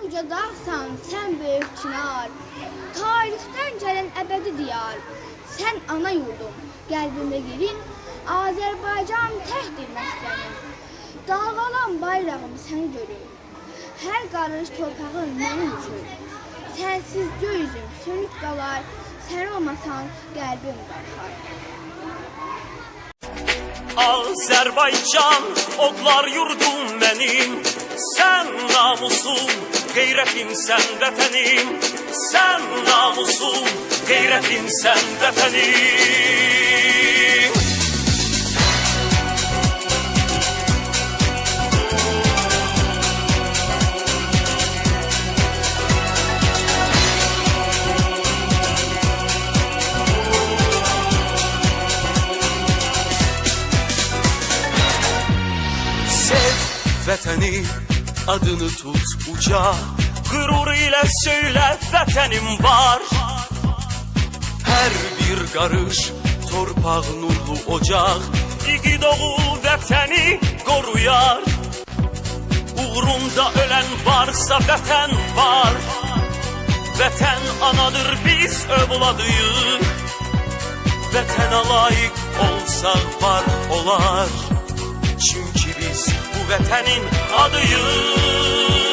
uca dağsan, sən böyük çınar, tarixdən gələn əbədi diyar. Sən ana yurdum, qəlbimdə yerin, Azərbaycan təhdir məslənin. Dalğalan bayrağım səni görür, hər qarış torpağın mənim üçün. Sənsiz göy üzüm sönük qalar, sən olmasan qəlbim qarxar. Azərbaycan, odlar yurdum mənim, sən namusum, qeyrətim sən vətənim, sən namusum, qeyrətim sən vətənim. Vətəni adını tut uca, qürur ilə söylə vətənim var. Hər bir qarış torpaq nurlu ocaq, igid oğul vətəni qoruyar. Uğrunda ölən varsa vətən var, vətən anadır biz övladıyıq. Vətənə layiq olsaq var olar, çünki biz bu vətənin adıyıq.